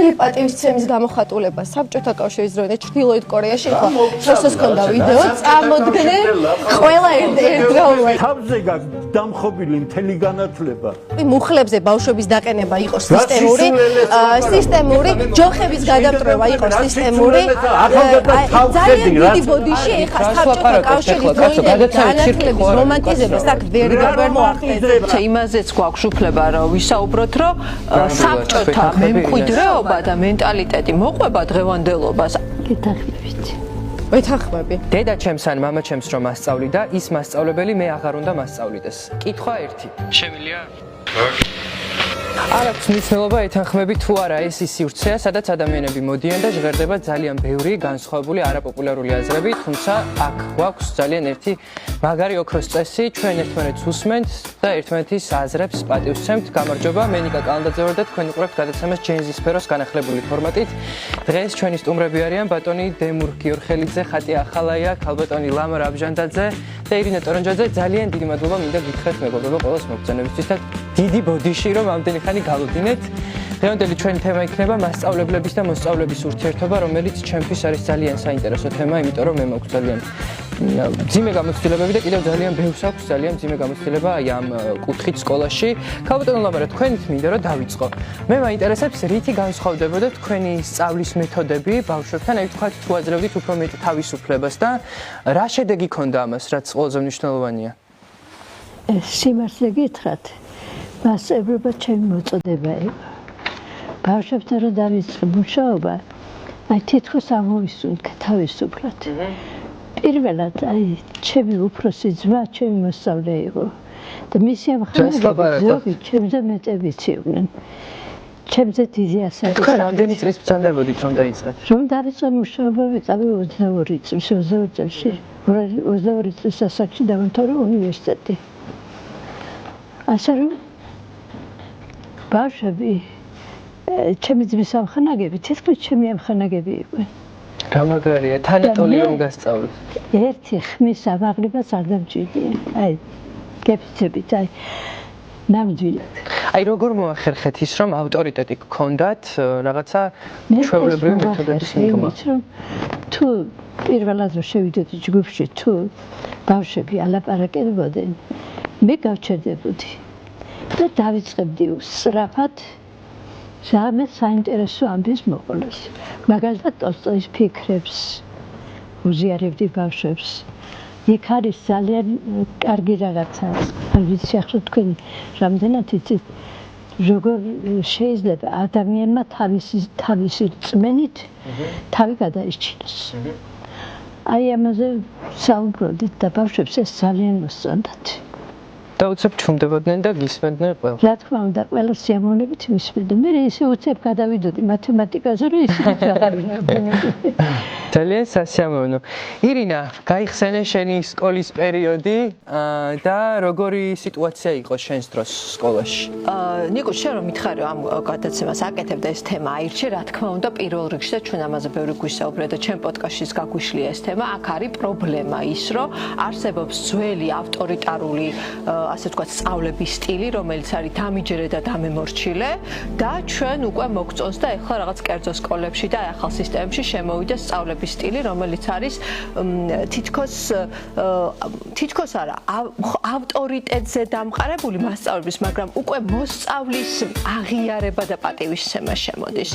ცნობილი პატივისცემის გამოხატულება საბჭოთა კავშირის დროინდ ჩრდილოეთ კორეაში იყო. შესოს ქონდა ვიდეო, წამოდგნენ ყველა ერთდროულად. თავზე დამხობილი მთელი განათლება. მუხლებზე ბავშვების დაყენება იყო სისტემური, ჯოხების გადამტრევა იყო სისტემური. ძალიან დიდი ბოდიში ეხა საბჭოთა კავშირის დროინდ განათლების რომანტიზებას აქ ვერ მოახდენს. იმაზეც გვაქვს უფლება რომ ვისაუბროთ, რომ საბჭოთა მემკვიდრეობა და მენტალიტეტი მოყვება დღევანდელობას. ვეთანხმები. დედა ჩემს ან მამა ჩემს რომ მასწავლიდა, ის მასწავლებელი მე აღარ უნდა მასწავლიდეს. კითხვა ერთი. შემილია? არ აქვს მნიშვნელობა ეთანხმები თუ არა ეს ის სივრცეა, სადაც ადამიანები მოდიან და ჟღერდება ძალიან ბევრი განსხვავებული არაპოპულარული აზრები, თუმცა აქ გვაქვს ძალიან ერთი მაგარი ოქროს წესი, ჩვენ ერთმანეთს უსმენთ და ერთმანეთის აზრებს პატივსცემთ. გამარჯობა, მე ნიკა კალანდაძე ვარ და თქვენ უყურებთ გადაცემას ჯენზის სფეროს განახლებული ფორმატით. დღეს ჩვენი სტუმრები არიან ბატონი დემურ გიორხელიძე, ხატი ახალაია, ქალბატონი ლამა რაბჟანდაძე და ირინა ტორონჯაძე. ძალიან დიდი მადლობა მინდა გითხრათ მეგობრებო ყოველს მოგწონებისთვის და დიდი ბოდიში რომ ამდენი ხანი გავუდინეთ. დღევანდელი ჩვენი თემა იქნება მასწავლებლების და მოსწავლების ურთიერთობა, რომელიც ჩემთვის არის ძალიან საინტერესო თემა, იმიტომ რომ მე მაქვს ძალიან მძიმე გამოცდილებები და კიდევ ძალიან ბევრს აქვს ძალიან მძიმე გამოცდილება აი ამ კუთხით სკოლაში. ქალბატონო ლამარა, თქვენით მინდა რომ დავიწყო. მე მაინტერესებს რითი განსხვავდებოდა თქვენი სწავლის მეთოდები ბავშვებთან, აი თქვათ თუ აძლევდით უფრო მეტ თავისუფლებას და რა შედეგი ჰქონდა ამას, რაც ყველაზე მნიშვნელოვანია? სიმართლე გითხრათ, მასწავლებლობა ჩემი მოწოდება იყო. ბავშვებთან რომ დავიწყე მუშაობა, აი თითქოს ამოვისუნთქე თავისუფლად. პირველად აი ჩემი უფროსი ძმა ჩემი მოსწავლე იყო და მისი ამხანაგები ზოგი ჩემზე მეტებიც იყვნენ. ჩემზე დიდი ასაკი. თქვენ რამდენი წლის ბრძანდებოდით რომ დაიწყეთ? რომ დავიწყე მუშაობა ვიყავი 22 წლის, 22 წელში. 22 წლის ასაკში დავამთავრე უნივერსიტეტი. ასე რომ ბავშვები ჩემი ძმის ამხანაგები თითქმის ჩემი ამხანაგები იყვნენ. რა მაგარია, თანატოლი რომ გასწავლეთ. ერთი ხმის ამაღლებას არ დამჭირდია. აი, გეფიცებით, აი, ნამდვილად. აი, როგორ მოახერხეთ ის, რომ ავტორიტეტი გქონდათ რაღაცა ჩვეულებრივი მეთოდების მიღმა? თუ პირველად რომ შევიდეთ ჯგუფში, თუ ბავშვები ალაპარაკებოდნენ, მე გავჩერდებოდი და დავიწყებდი სწრაფად რამე საინტერესო ამბის მოყოლას. მაგალითად ტოლსტოის ფიქრებს უზიარებდი ბავშვებს. იქ არის ძალიან კარგი რაღაცა. არ ვიცი ახლა თქვენ რამდენად იცით, როგორ შეიძლება ადამიანმა თავისი რწმენით თავი გადაიჩინოს. აი ამაზე საუბრობდით და ბავშვებს ეს ძალიან მოსწონდათ. და უცებ ჩუმდებოდნენ და გისმენდნენ ყველა. რა თქმა უნდა, ყველა სიამოვნებით მისმენდნენ. მე ისე უცებ გადავიდოდი მათემატიკაზე, რომ ისე აღარ ვინებდი. ძალიან სასიამოვნო. ირინა, გაიხსენე შენი სკოლის პერიოდი და როგორი სიტუაცია იყო შენს დროს სკოლაში? ნიკო, შენ რომ მითხარი ამ გადაცემას აკეთებ და ეს თემა აირჩე, რა თქმა უნდა, პირველ რიგში და ჩვენ ამაზე ბევრი გვისაუბრეთ და ჩემ პოდკასტშიც გაგვიშლია ეს თემა, აქ არის პრობლემა ის, რომ არსებობს ძველი ავტორიტარული ასე ვთქვათ, სწავლების სტილი, რომელიც არის დამიჯერე და დამემორჩილე და ჩვენ უკვე მოგწონს და ეხლა რაღაც კერძო სკოლებში და ახალ სისტემებში შემოვიდა სწავლების სტილი, რომელიც არის თითქოს არა ავტორიტეტზე დამყარებული მასწავლების, მაგრამ უკვე მოსწავლის აღიარება და პატივისცემა შემოდის.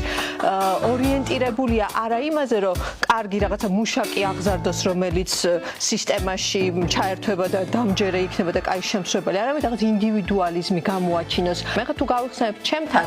ორიენტირებულია არა იმაზე, რომ კარგი რაღაცა მუშაკი აღზარდოს, რომელიც სისტემაში ჩაერთვება და დამჯერე იქნება და კაი შემსრულებელი, არამედ რაღაც ინდივიდუალიზმი გამოაჩინოს. მე ხა თუ გავიხსენებ ჩემთან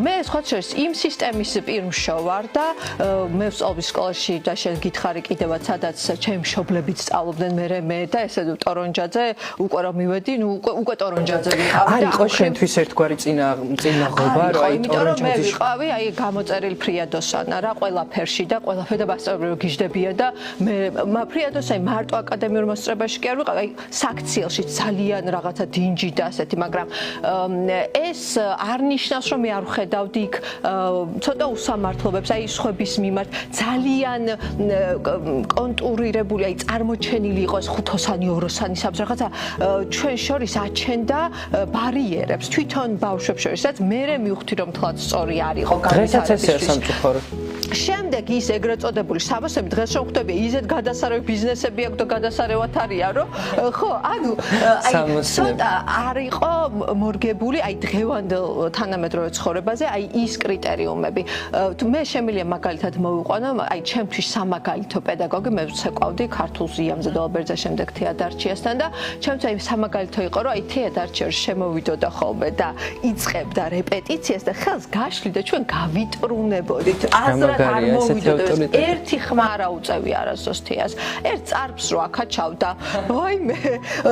მე სხვა შეს იმ სისტემის პირმშო ვარ და მე ვსწავლობ სკოლაში და შენ გითხარი კიდევაც სადაც ჩემი მშობლებიც სწავლობდნენ მე და ესე ტორონჯაძე უკვე რომ მივედი, ნუ უკვე ტორონჯაძე ვიყავი და არ იყო შენთვის ერთგვარი წინაღობა, რომ აი ტორონჯაძე ვიყავი, აი გამოწერილ ფრიადოსანა რა ყველაფერში და ყველაფერი და მასწავლებელი გიждებია და მე ფრიადოსაი მარტო აკადემიურ მოსწრებაში კი არ ვიყავი, აი საქციელში ძალიან რაღაცა დინჯი და ასეთი, მაგრამ ეს არ ნიშნავს, რომ მე არ ვხედავდი იქ ცოტა უსამართლობებს, აი სხვების მის მიმართ ძალიან კონტურირებული, აი წარმოჩენილი იყო ეს ხუთოსანი, ოროსანი საბჭო რაღაცა ჩვენ შორის აჩენდა ბარიერებს თვითონ ბავშვებს შორის, რაც მე მივხვდი რომ თლაც სწორი არ იყო განვითარებისთვის. შემდეგ ის ეგრეთ წოდებული საბოსები დღეს შევხვდები ისეთ გადასარევი ბიზნესები აქვს და გადასარევად არიან რომ ხო ანუ აი ცოტა არ იყო მორგებული აი დღევანდელ თანამედროვე ცხოვრებაზე აი ის კრიტერიუმები მე შემიძლია მაგალითად მოვიყვანო აი ჩემთვის სამაგალითო პედაგოგი მე ვცეკვავდი ქართულ ზიამზე და ალბერძა შემდეგ თეატარჩიასთან და ჩემთვის აი სამაგალითო იყო რომ აი თეატარჩიას შემოვიდოდა ხოლმე და იწყებდა რეპეტიციას და ხელს გაშლი და ჩვენ გავიტრუნებოდით აზრად არ მოვიდოდეთ ერთი ხმა არ აუწევი არასდროს თეას ერთ წარბს რო აკაჩავდა ვაიმე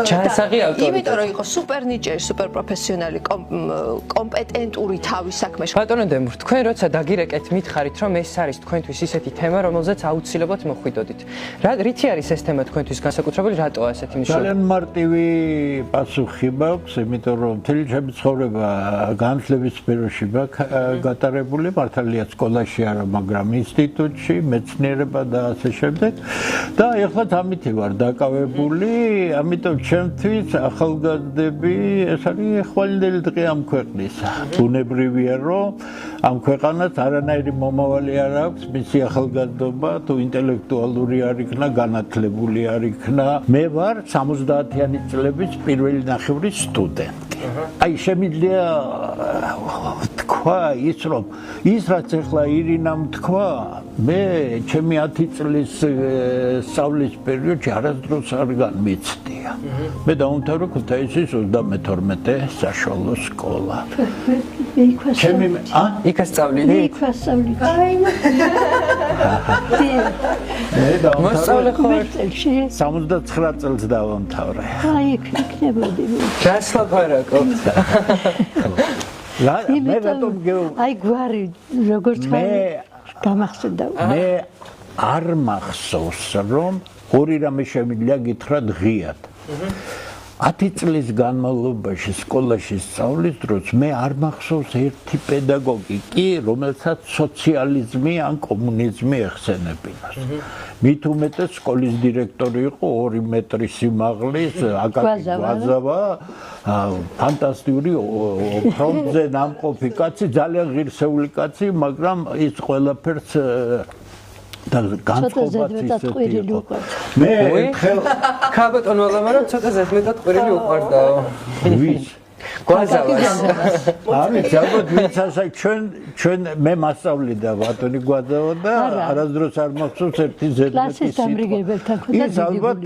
ჩანსაღი ავტორიტეტი იმიტომ რომ იყო სუპერ ნიჭიერი სუპერ პროფესიონალი კომპეტენტური თავის საქმეში ბატონო დემურ თქვენ როცა დაგირეკეთ მითხარით რომ ეს არის თქვენთვის ისეთი თემა რომელზეც აუცილებლად მოხვიდოდით რითი არის ეს თემა თქვენთვის განსაკუთრებული რატოა ესეთი მნიშვნელოვანი ძალიან მარტივი პასუხი მაქვს იმიტომ რომ მთელი ჩემი ცხოვრება განათლების სფეროში გატარებული მართალია სკოლაში არა მაგრამ ინსტიტუტში მეცნიერება და ასე შემდეგ და ეხლა ამითი ვარ დაკავებული ამიტომ ჩემთვის ახალგაზრდები ეს არის ხვალინდელი დღე ამ ქვეყნისა ბუნებრივია რომ ამ ქვეყანას არანაირი მომავალი არ აქვს მისი ახალგაზრდობა თუ ინტელექტუალური არ იქნა განათლებული არ იქნა მე ვარ 70-იანი წლების პირველი ნახევრის სტუდენტი აი შემიძლია თქვა ის რომ ის რაც ახლა ირინამ თქვა მე ჩემი 10 წლის სწავლის პერიოდში არასდროს არ განმეცდია მე დავუმთავრე ქუთაისის 32 საშუალო სკოლა ჩემი იქ ასწავლიდი იქ ასწავლიდი მე დავუმთავრე ქუთაისში 79 წელს დავამთავრე აი იქ იქნებოდი გასლაპარაკო მე რატომ აი გვარი როგორც გამახსენდა მე არ მახსოვს რომ ორი რამე შემიძლია გითხრათ ღიად 10 წლის განმავლობაში სკოლაში სწავლის დროს მე არ მახსოვს ერთი პედაგოგი კი რომელსაც სოციალიზმი ან კომუნიზმი ეხსენებინას მით უმეტეს სკოლის დირექტორი იყო 2 მეტრი სიმაღლის აკაკი გვაზავა ფანტასტიკური ფრონტზე ნამყოფი კაცი ძალიან ღირსეული კაცი მაგრამ ის ყველაფერს და განწყობაც ისეთი იყო მე ქაბატონო ლამარა ცოტა ზედმეტად ყვირილი უყვარდაო ვის გვაზავას არის ალბათ ვინც ასე ჩვენ მე მასწავლიდა ბატონი გვაზავა და არასდროს არ მახსოვს ერთი ზედმეტი კლასის დამრიგებელთან ქონდა ის ალბათ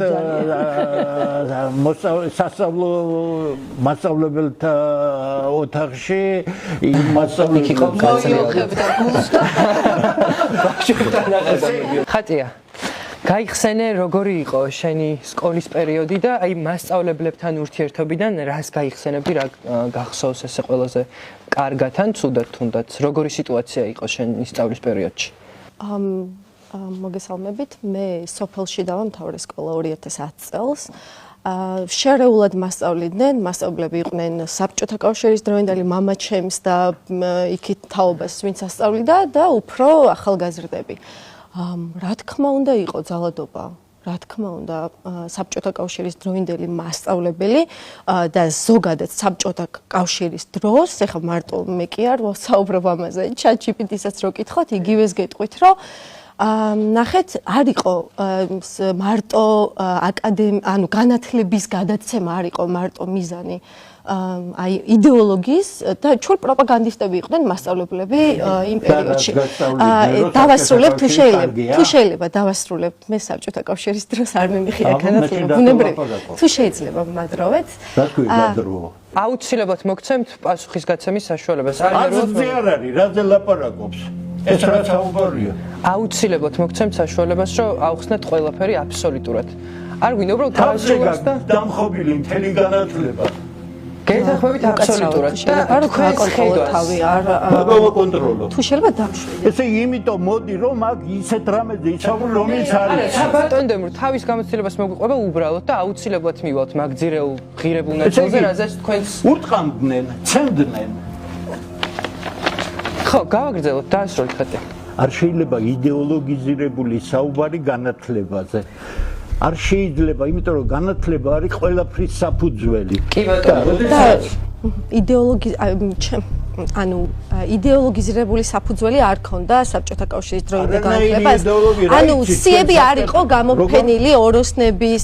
მასწავლებელთა ოთახში იმ მასწავლებელი ხატია გაიხსენე როგორი იყო შენი სკოლის პერიოდი და აი მასწავლებლებთან ურთიერთობიდან რას გაიხსენებდი რა გახსოვს ესე ყველაზე კარგად ან ცუდად თუნდაც როგორი სიტუაცია იყო შენი სწავლის პერიოდში მოგესალმებით მე სოფელში დავამთავრე სკოლა 2010 წელს შერეულად მასწავლიდნენ მასწავლებლები იყვნენ საბჭოთა კავშირის დროინდელი მამაჩემს და იქით თაობას ვინც ასწავლიდა და უფრო ახალგაზრდები რა თქმა უნდა იყო ძალადობა რა თქმა უნდა საბჭოთა კავშირის დროინდელი მასწავლებელი და ზოგადად საბჭოთა კავშირის დროს ეხლა მარტო მე კი არ ვსაუბრობ ამაზე ChatGPT-საც რო კითხოთ იგივეს გეტყვით რომ ნახეთ არ იყო მარტო ანუ განათლების გადაცემა არ იყო მარტო მიზანი აი იდეოლოგიის და ჩვენ პროპაგანდისტები იყვნენ მასწავლებლები იმ პერიოდში. დავასრულებ თუ შეიძლება დავასრულებ მე საბჭოთა კავშირის დროს არ მიმიხილე განათლება ბუნებრივი თუ შეიძლება მადროვეთ. აუცილებლად მოგცემთ პასუხისგაცემის საშუალებას. არ არის რაზე ლაპარაკობს. ეს რა საუბარია? აუცილებლად მოგცემთ საშუალებას, რომ ავხსნათ ყველაფერი აბსოლუტურად. არ გვინდა უბრალოდ დავასრულოს და დამხობილი მთელი განათლება. გეთახმებით აბსოლუტურად და არ ვაკონტროლო თავი არ გავაკონტროლო. თუ შეიძლება დავშვიდე. ესე იმიტომ მოდი რომ აქ ისეთ რამეზე ისაუბრო რომელიც არის. საბატონდემურ თავის გამოცდილებას მოგვიყვება უბრალოდ და აუცილებლად მივალთ მაგძირეულ ღირებულ ნაწილზე, რაზეც თქვენს ურტყამდნენ, ცემდნენ. ხო, გავაგრძელოთ, დაასრულეთ ხათი. არ შეიძლება იდეოლოგიზირებული საუბარი განათლებაზე. არ შეიძლება, იმიტომ რომ განათლება არის ყველაფრის საფუძველი. კი ბატონო, იდეოლოგიზირებული საფუძველი არ ქონდა საბჭოთა კავშირის დროინდელ განათლებას. სიები არ იყო გამოფენილი ოროსნების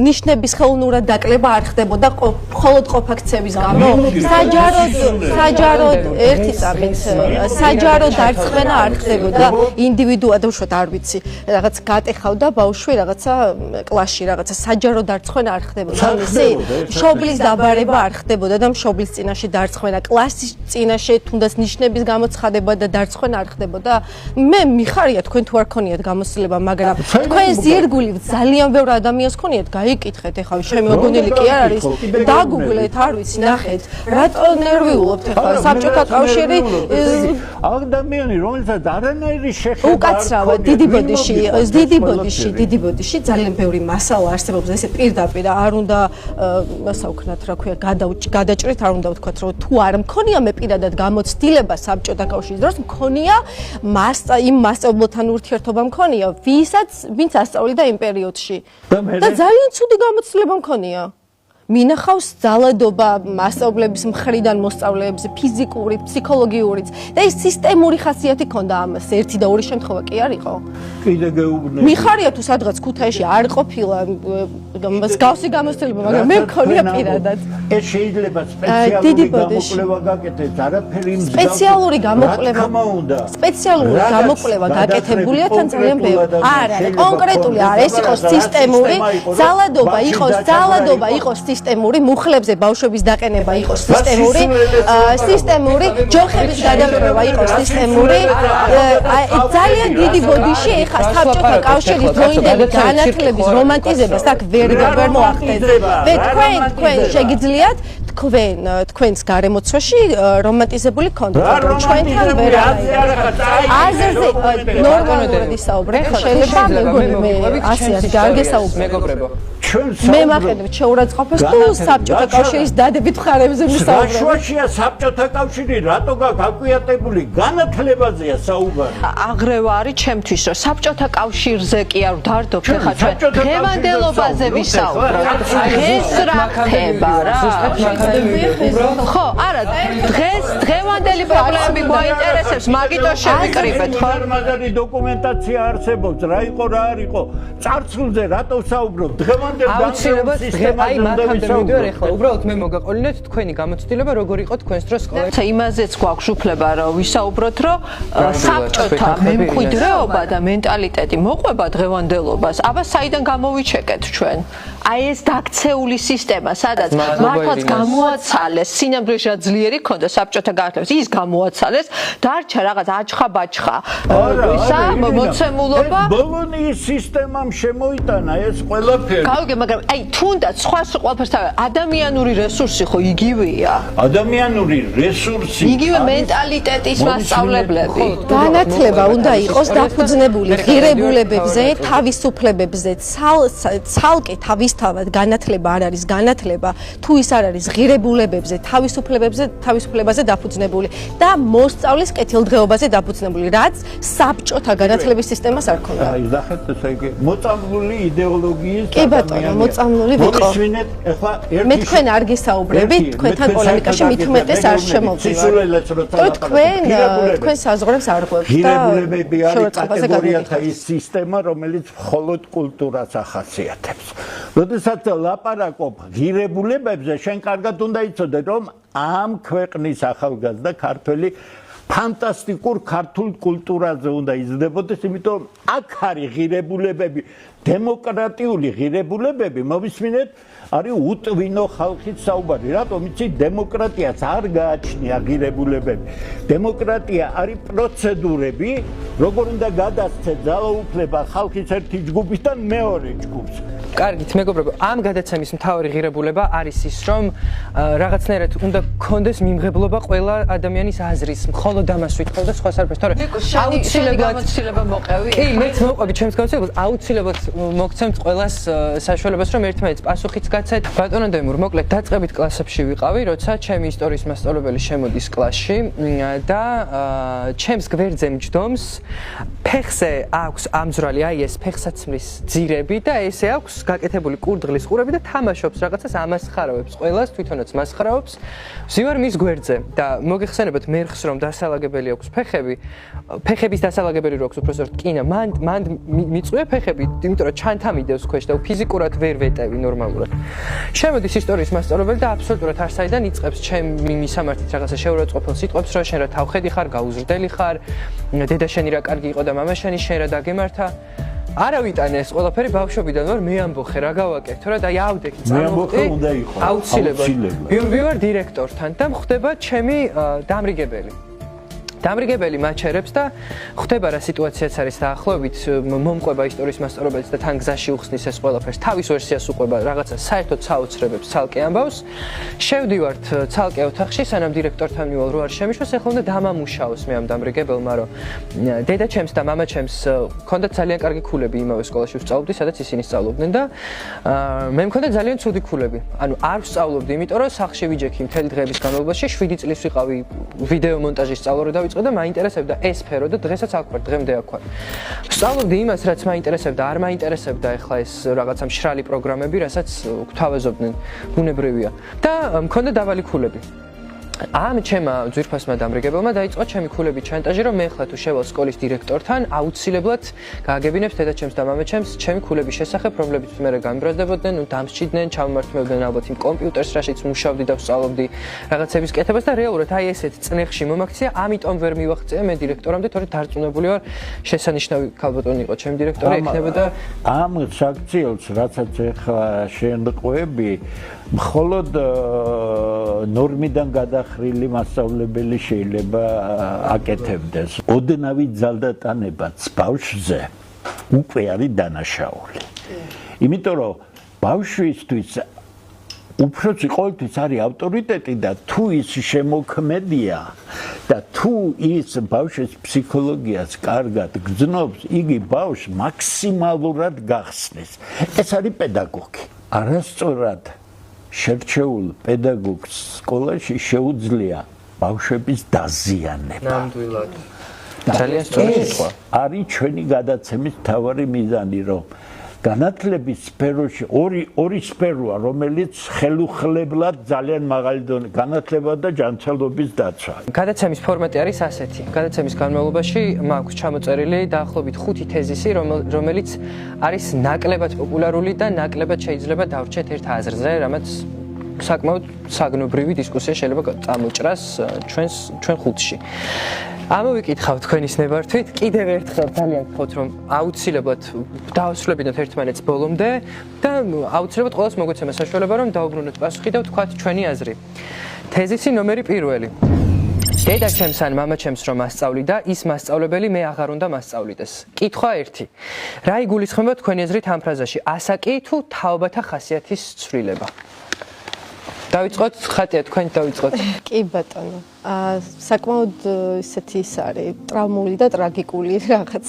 ნიშნების ხელოვნურად დაკლება არ ხდებოდა მხოლოდ ყოფაქცების გამო. საჯაროდ ერთი წამით საჯარო დარწმენა არ ხდებოდა ინდივიდუალურად, უშუალოდ არ ვიცი, რაღაც გატეხავდა ბავშვი რაღაცა კლასში, რაღაცა საჯარო დარწმენა არ ხდებოდა. მშობლის დაბარება არ ხდებოდა და მშობლის წინაშე დარწმენა კლასის წინაშე თუნდაც ნიშნების გამოცხადება და დარწმენა არ ხდებოდა. მე მიხარია თქვენ თუ არ ქონიათ გამოცდილება, მაგრამ თქვენ ზირგული ძალიან ბევრ ადამიანს ქონიათ, გაიკითხეთ ეხლა ჩემი მოგონილი კი არ არის. დაგუგლეთ, არ ვიცი, ნახეთ, რატო ნერვიულობთ ეხლა საბჭოთა კავშირი ადამიანი, რომელსაც არანაირი შეხედა უკაცრავად დიდი ბოდიში ძალიან ბევრი მასალა არსებობს, ესე პირდაპირ არ უნდა ასე ვქნათ, რა ქვია, გადაჭრით, არ უნდა ვთქვათ, რომ თუ არ მქონია მე პირადად გამოცდილება საბჭოთა კავშირის დროს, მქონია იმ მასწავლებლთან ურთიერთობა მქონია, ვინც ასწავლიდა იმ პერიოდში. და ძალიან ცუდი გამოცდილება მქონია. მინახავს ძალადობა მასწავლებლების მხრიდან მოსწავლეებზე, ფიზიკური, ფსიქოლოგიურიც და ეს სისტემური ხასიათი ქონდა ამას. ერთი და ორი შემთხვევა კი არ იყო. კიდე გეუბნები. მიხარია თუ სადღაც ქუთაისში არ ყოფილა მსგავსი გამოცდილება, მაგრამ მე მქონია პირადად. ეს შეიძლება სპეციალური გამოკვლევა გაკეთდეს, არაფერი სპეციალური გამოკვლევა გაკეთებულია თან ძალიან ბევრი. არა, კონკრეტული არა, ეს იყო სისტემური, ძალადობა იყო სისტემური, მუხლებზე ბავშვების დაყენება იყო სისტემური, ჯოხების გადამრევა იყო სისტემური. ძალიან დიდი ბოდიში ეხა საბჭოთა კავშირის დროინდელი განათლების რომანტიზებას აქ ვერ მოახდენს. თქვენ შეგიძლიათ თქვენს გარემოცვაში რომანტიზებული კონდეთ, რომ ჩვენთან ვერ არის. აზერზე ნორმალურად ისაუბრეთ, შეიძლება მე ასე არის გარგესაუბრე. მეგობრებო, მე მაყენებ შეურაცხყოფას თუ საბჭოთა კავშირის დადებით მხარეებზე ვისაუბრებ. შუაშია საბჭოთა კავშირი რატო გაგვიატებული განათლებაზეა საუბარი. აღრევა არის ჩემთვის, რომ საბჭოთა კავშირზე კი არ ვდარდობ, ხა ჩვენ დღევანდელობაზე ვისაუბრებთ. დღეს რა ხდება რა? ხო, არა, დღევანდელი პრობლემები მოინტერესებს, მაგითო შევიკრიბეთ, ხო? მაგარი დოკუმენტაცია არსებობს, რა იყო, რა არ იყო. წარსულზე რატო საუბრობ? აუცილებლად აი მაგამდე მივიდივარ ეხლა. უბრალოდ მე მოგაყოლინეთ თქვენი გამოცდილება როგორ იყო თქვენს დროს სკოლაში. იმაზეც გვაქვს უფლება რომ ვისაუბროთ, რომ საბჭოთა მემკვიდრეობა და მენტალიტეტი მოყვება დღევანდელობას. აბა საიდან გამოვიჩეკეთ ჩვენ? აი ეს დაქცეული სისტემა, სადაც მართლაც გამოაცალეს, სინამდვილეში ძლიერი ქონდა საბჭოთა განათლებას, ის გამოაცალეს, დარჩა რაღაც აჩხა-ბაჩხა. ისა მოცემულობა. ბოლონიის სისტემამ შემოიტანა ეს ყველაფერი. გავიგე, მაგრამ აი თუნდაც სხვა ყველაფერს ადამიანური რესურსი ხო იგივეა. ადამიანური რესურსი. იგივე მენტალიტეტის მასწავლებლები. განათლება უნდა იყოს დაფუძნებული ღირებულებებზე, თავისუფლებებზე, ცალკე თავისთავად განათლება არ არის განათლება, თუ ის არ არის ღირებულებებზე, თავისუფლებაზე დაფუძნებული და მოსწავლის კეთილდღეობაზე დაფუძნებული, რაც საბჭოთა განათლების სისტემას არ ქონდა. აი, ნახეთ, ესე იგი, მოწამლული იდეოლოგიის კი ბატონო, მოწამლული ვიყო. მე თქვენ არ გესაუბრებით, თქვენთან პოლემიკაში მით უმეტეს არ შემოვდივარ. თქვენ საზღვრებს არ ყვებთ და ღირებულებები არის კატეგორიათა ის სისტემა, რომელიც მხოლოდ კულტურას ახასიათებს. როდესაც ლაპარაკობ ღირებულებებზე, შენ კარგად უნდა იცოდე, რომ ამ ქვეყნის ახალგაზრდა ქართველი ფანტასტიკურ ქართულ კულტურაზე უნდა იზრდებოდეს, იმიტომ აქ არის ღირებულებები, დემოკრატიული ღირებულებები, მოვისმინეთ, არის უტვინო ხალხის საუბარი. რატომ იცი დემოკრატიას არ გააჩნია ღირებულებები. დემოკრატია არის პროცედურები, როგორ უნდა გადასცე ძალაუფლება ხალხის ერთი ჯგუფისგან მეორე ჯგუფს. კარგით, მეგობრებო, ამ გადაცემის მთავარი ღირებულება არის ის, რომ რაღაცნაირად უნდა გქონდეს მიმღებლობა ყველა ადამიანის აზრის, მხოლოდ ამას ვითხოვ და სხვას არ ვფიქრობ, თორე აუცილებლად მოყევი. კი, მეც მოყვები ჩემს გამოცდილებას, აუცილებლად მოგცემთ ყველას საშუალებას, რომ ერთმანეთს პასუხიც გაცეთ. ბატონო დემურ, მოკლედ დაწყებით კლასებში ვიყავი, როცა ჩემი ისტორიის მასწავლებელი შემოდის კლასში და ჩემს გვერდზე მჯდომს, ფეხზე აქვს ამძვრალი, აი ეს ფეხსაცმლის ძირები და ესე აქვს გაკეთებული კურდღლის ყურები და თამაშობს რაღაცას, ამასხარავებს ყველას, თვითონაც მასხარავებს. ვზივარ მის გვერდზე და მოგეხსენებათ მერხს, რომ დასალაგებელი აქვს ფეხები, ფეხების დასალაგებელი რო აქვს უბრალოდ ტკინა, მან მიწვია ფეხები, იმიტომ რომ ჩანთა მიდევს ქვეშ და ფიზიკურად ვერ ვეტევი ნორმალურად. შემოდის ისტორიის მასწავლებელი და აბსოლუტურად არ საიდან იწყებს ჩემი მისამართით რაღაცა შეურაცხყოფილ სიტყვებს, რომ შენ რა თავხედი ხარ, გაუზრდელი ხარ, დედა შენი რა კარგი იყო და მამა შენი შენ რა დაგემართა. არა ვიტანე ეს ყველაფერი ბავშვობიდან ვარ, მე ამბოხე რა გავაკეთო რა და ავდექი წარმოხდი. უნდა იყოს. აუცილებლად. ვივარ დირექტორთან და ხდება ჩემი დამრიგებელი. დამრიგებელი მაჩერებს და ხდება რა სიტუაციაც არის დაახლოებით მომყვება ისტორიის მასწავლებელიც და თან გზაში უხსნის ეს ყველაფერს თავის ვერსიას უყვება რაღაცა საერთოდ საოცრებებს ცალკე ამბავს შევდივართ ცალკე ოთახში სანამ დირექტორთან მივალ რო არ შემიშვას ეხლა უნდა დამამუშაოს მე ამ დამრიგებელმა რომ დედა ჩემს და მამა ჩემს ჰქონდათ ძალიან კარგი ქულები იმავე სკოლაში ვსწავლობდი სადაც ისინი სწავლობდნენ და მე მქონდა ძალიან ცუდი ქულები ანუ არ ვსწავლობდი იმიტომ რომ სახლში ვიჯექი მთელი დღეების განმავლობაში 7 წლის ვიყავი ვიდეო მონტაჟის სწავლობდი და მაინტერესებდა ეს სფერო და დღესაც აქ ვარ, დღემდე აქ ვარ. ვსწავლობდი იმას, რაც მაინტერესებდა, არ მაინტერესებდა ეხლა ეს რაღაცა მშრალი პროგრამები, რასაც გვთავაზობდნენ, ბუნებრივია. და მქონდა დაბალი ქულები. ამ ჩემმა ძვირფასმა დამრიგებელმა დაიწყო ჩემი ქულები ჩანტაჟი, რომ მე ახლა თუ შევალ სკოლის დირექტორთან, აუცილებლად გააგებინებს დედაჩემს და მამაჩემს ჩემი ქულების შესახებ, რომლებიც მე გამბრაზდებოდნენ, დამსჭიდნენ, ჩამომართმევდნენ ალბათ იმ კომპიუტერს, რაშიც მუშაობდი და ვსწავლობდი რაღაცების კეთებას და რეალურად აი ესეთ წნეხში მომაქცია, ამიტომ ვერ მივაღწია მე დირექტორამდე, თორე დარწმუნებული ვარ, შესანიშნავი ქალბატონი იყო ჩემი დირექტორი, ექნებოდა ამ საქციელს, რაცაც ახლა შენ ყვები, მხოლოდ ნორმიდან გადახრილი მასწავლებელი შეიძლება აკეთებდეს. ოდნავი ძალდატანებაც ბავშვზე უკვე არის დანაშაული. იმიტომ რომ ბავშვისთვის უფროსი ყოველთვის არის ავტორიტეტი და თუ ის შემოქმედია და თუ ის ბავშვის ფსიქოლოგიას კარგად გრძნობს, იგი ბავშვს მაქსიმალურად გახსნის. ეს არის პედაგოგი. არასწორად შერჩეულ პედაგოგს სკოლაში შეუძლია ბავშვების დაზიანება. ნამდვილად. ძალიან სწორი სიტყვა. არის ჩვენი გადაცემის მთავარი მიზანი, რომ განათლების სფეროში ორი სფეროა, რომელიც ხელუხლებლად ძალიან მაღალი დონე განათლება და ჯანმრთელობის დაცვა. გადაცემის ფორმატი არის ასეთი. გადაცემის განმავლობაში მაქვს ჩამოწერილი დაახლოებით 5 თეზისი, რომელიც არის ნაკლებად პოპულარული და ნაკლებად შეიძლება დავრჩეთ ერთ აზრზე, რამაც საკმაოდ საგნობრივი დისკუსია შეიძლება წამოჭრას ჩვენ ხუთში. ამოვიკითხავ თქვენის ნებართვით, კიდევ ერთხელ ძალიან გთხოვთ, რომ აუცილებლად დავასრულებინოთ ერთმანეთს ბოლომდე და აუცილებლად ყველას მოგვეცემა საშუალება, რომ დაუბრუნოთ პასუხი და ვთქვათ ჩვენი აზრი. თეზისი ნომერი 1. დედაჩემს ან მამაჩემს რომ მასწავლიდა, ის მასწავლებელი მე აღარ უნდა მასწავლიდეს. კითხვა 1. რა იგულისხმება თქვენი აზრით ამ ფრაზაში? ასაკი თუ თაობათა ხასიათის ცვლილება? დავიწყოთ, ხატია თქვენ დავიწყოთ. კი ბატონო. საკმაოდ ისეთი ის არის ტრაუმული და ტრაგიკული რაღაც.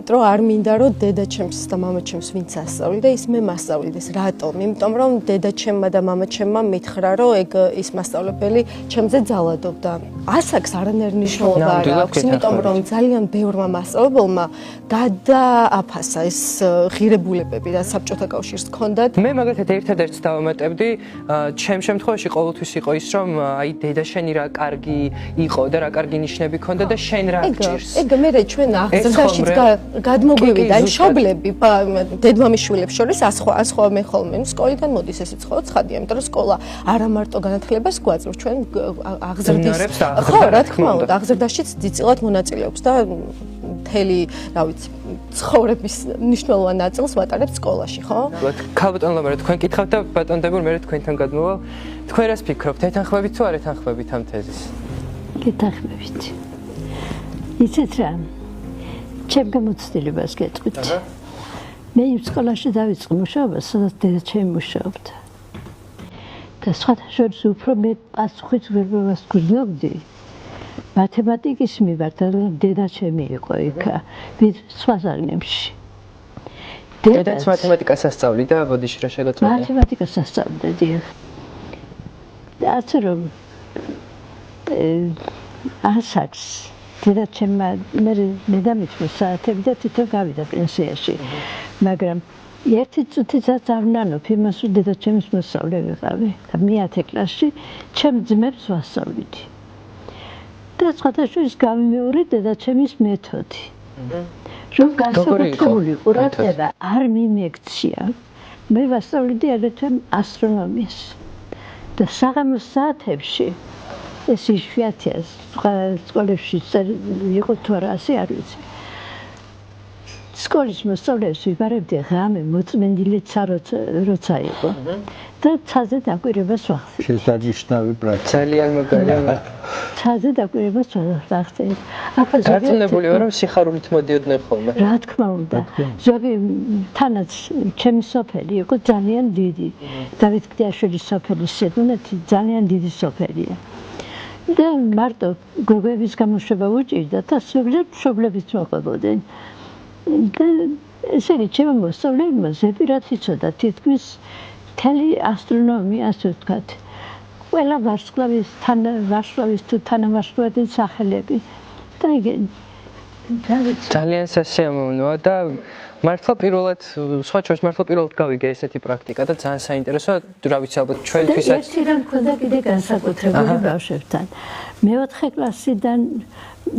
იმიტომ რომ არ მინდა რომ დედაჩემს და მამაჩემს ვინც ასწავლიდა, ის მე მასწავლიდეს. რატომ? იმიტომ რომ დედაჩემმა და მამაჩემმა მითხრა რომ ეგ ის მასწავლებელი ჩემზე ძალადობდა. ასაკს არანაირი მნიშვნელობა არ აქვს, იმიტომ რომ ძალიან ბევრმა მასწავლებელმა გადააფასა ეს ღირებულებები და საბჭოთა კავშირს ჰქონდათ. მე მაგალითად ერთადერთს დავამატებდი, ჩემ შემთხვევაში ყოველთვის იყო ის რომ აი დედა შენი რა კარგი იყო და რა კარგი ნიშნები ჰქონდა და შენ რა გჭირს. ეგ მე ჩვენ აღზრდაშიც გადმოგვივიდა იმ შობლები დედმამიშვილებს შორის ასხვა მე ხოლმე სკოლიდან მოდის ესეც ხო ცხადია, იმიტომ რომ სკოლა არა მარტო განათლებას გვაძლევს, ჩვენ აღზრდის ხო რა თქმა უნდა აღზრდაშიც ძიწილად მონაწილეობს და მთელი რა ვიცი ცხოვრების მნიშვნელოვან ნაწილს ვატარებთ სკოლაში, ხო? ქალბატონ ლომერე, თქვენ კითხავთ და ბატონ დებურ მე თქვენთან გადმოვალ. თქვენ რას ფიქრობთ? ეთანხმებით თუ არ ეთანხმებით ამ თეზის? ეთანხმებით. იცით რა? ჩემ გამოცდილებას გეტყვით. მე იმ სკოლაში დავიწყე მუშაობა, სადაც დედაჩემი მუშაობდა. და სხვათა შორის უფრო მე პასუხისმგებლობას გვგრძნობდი მათემატიკის მიმართ, რომ დედაჩემი იყო იქ, ვიდრე სხვა ზარნებში. დედაც მათემატიკას ასწავლიდა, ბოდიში რა შეგაწყვეტა? მათემატიკას ასწავლიდა, დიახ. და ასე რომ ასაკს დედაჩემმა მე დამიწყო საათები და თვითონ გავიდა პენსიაში. მაგრამ ერთი წუთიცაც არ ვნანობ იმას, რომ დედაჩემის მოსწავლე ვიყავი და მე-10 კლასში ჩემ ძმებს ვასწავლიდი. და სხვადასხვა გამიმეორე დედაჩემის მეთოდი. რომ განსაკუთრებული ყურადღება არ მიმექცია. მე ვასწავლიდი აგრეთვე ასტრონომიას. და საღამოს საათებში ეს იშვიათია, სხვა სკოლებში იყო თუ არა ასე არ ვიცი. სკოლის მოსწავლეებს ვიბარებდი ღამე მოწმენდილეცა როცა იყო და ცაზე დაკვირვებას ვახდე. შესანიშნავი პრაქტიკა. ძალიან მაგარია. ცაზე დაკვირვებას ვახდე. დარწმუნებული ვარ, რომ სიხარულით მოდიოდნენ ხოლმე. რა თქმა უნდა. ზოგი თანაც ჩემი სოფელი იყო ძალიან დიდი. დავით გდიაშვილის სოფელი სედუნეთი ძალიან დიდი სოფელია. და მარტო გოგოების გამოშვება უჭირდა და მშობლებიც მოყვებოდნენ. და ესენი ჩემო მოსწავლეებმა ზეპირად იცოდა თითქმის მთელი ასტრონომია, ასე ვთქვათ. ყველა ვარსკვლავის თუ თანავარსკვლავადი სახელები. და ძალიან სასიამოვნოა და მართლა პირველად სხვა ჩვენს მართლა პირველად გავიგე ესეთი პრაქტიკა და ძალიან საინტერესოა, რა ვიცი ალბათ ჩვენთვისაც. ერთი რამ მქონდა კიდე განსაკუთრებული ბავშვებთან. მე-4 კლასიდან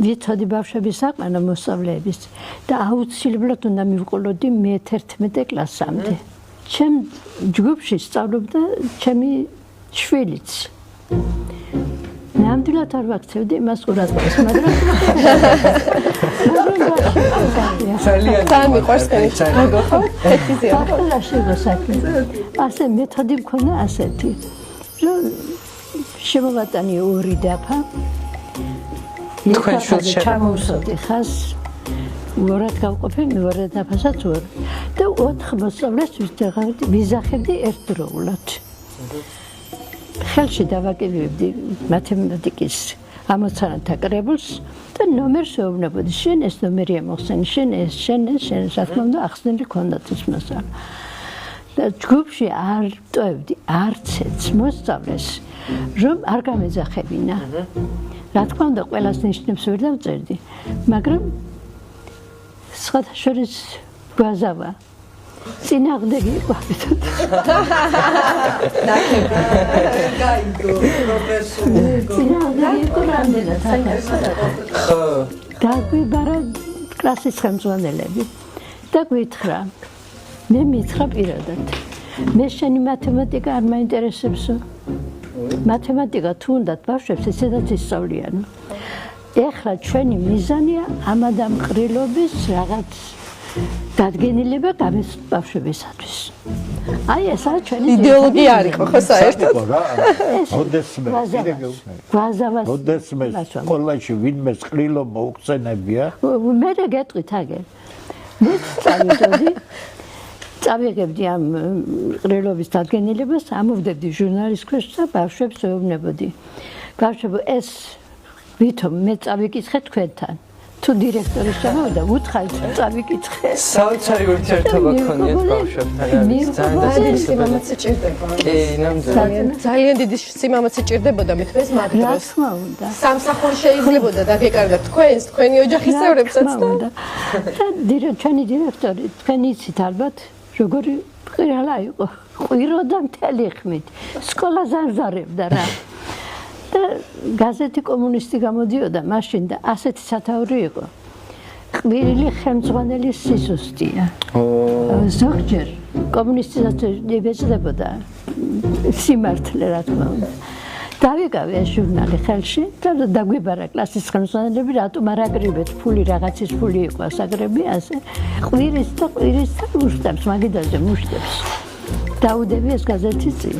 ვიცოდი ბავშვების საყვანო მოსწავლეების და აუცილებლად უნდა მივყოლოდი მე-11 კლასამდე. ჩემ ჯგუფში სწავლობდა ჩემი შვილიც. ნამდვილად არ ვაქცევდი იმას ყურადღებას, მაგრამ ძალიან მიყვარს გოგო ხო? ეთიზია. ასე მეთოდი მქონდა ასეთი, რომ შემოვატანი 2 დაფა. თქვენ შვილს ჩამოვსვდი ხას, ორად გავყოფე, მეორე დაფასაც ორ. და 4 მოსწავლეს ვიზახებდი ერთდროულად. ხელში დავაკიდებდი მათემატიკის ამოცანათა კრებულს და ნომერს ვეუბნებოდი, შენ ეს ნომერია მოხსენი, შენ ეს, რა თქმა უნდა, ახსნილი ქონდათ ის მოსწავლე. და ჯგუფში არ ტოვებდი არცეც მოსწავლეს, რომ არ გამეძახებინა. რა თქმა უნდა, ყველას ნიშნებს ვერ დავწერდი, მაგრამ სხვათა შორის გვაზავა. წინააღმდეგი იყო ამიტომ. გაიგო პროფესორი. წინააღმდეგი იყო რამდენად. ხო. დაგვიბარა კლასის ხელმძღვანელები და გვითხრა. მე მითხრა პირადად. მე შენი მათემატიკა არ მაინტერესებსო. მათემატიკა თუ უნდათ ბავშვებს ესედაც ისწავლიანო. ეხლა ჩვენი მიზანია ამადამყრილობის რაღაც დადგენილება გამის ბავშვებისათვის. აი ეს არის ჩვენი იდეოლოგია არ იყო ხო საერთოდ? ოდესმე სკოლაში ვინმე ყრილობა უხსენებია? მე გეტყვით აგერ. მე წავიღებდი ამ ყრილობის დადგენილებას, ამოვდებდი ჟურნალის ქვეშ და ბავშვებს ვეუბნებოდი. ბავშვებო, ეს ვითომ მე წავიკითხე თქვენთან. თუ დირექტორი შემოვიდა, უთხარით წავიკითხე. საოცარი ურთიერთობა გქონიათ ბავშვებთან. ძალიან სიმამაცე ჭირდება. კი, ნამდვილად. ძალიან დიდი სიმამაცე ჭირდებოდა მithmes რა მაგდროს. თქმა უნდა. სამსახური შეიძლებოდა დაგეკარგათ თქვენი ოჯახის წევრებსაც და ჩვენი დირექტორი, თქვენ იცით ალბათ, როგორი ყირალა იყო. ყვიროდა მთელი ხმით. სკოლა ზარზარებდა რა. და გაზეთი კომუნისტი გამოდიოდა მაშინ და ასეთი სათაური იყო. ყვირილი ხელმძღვანელის სიზუსტია. ზოგჯერ კომუნისტისაც იბეჭდებოდა სიმართლე რა თქმა უნდა. დავიკავე ეს ჟურნალი ხელში და დაგვიბარა კლასის ხელმძღვანელები, რატომ არ აკრიბეთ ფული, რაღაცის ფული იყო ასაკრები, ასე. ყვირის და უშტებს, მაგიდაზე მუშტებს. დაუდები ეს გაზეთი წინ.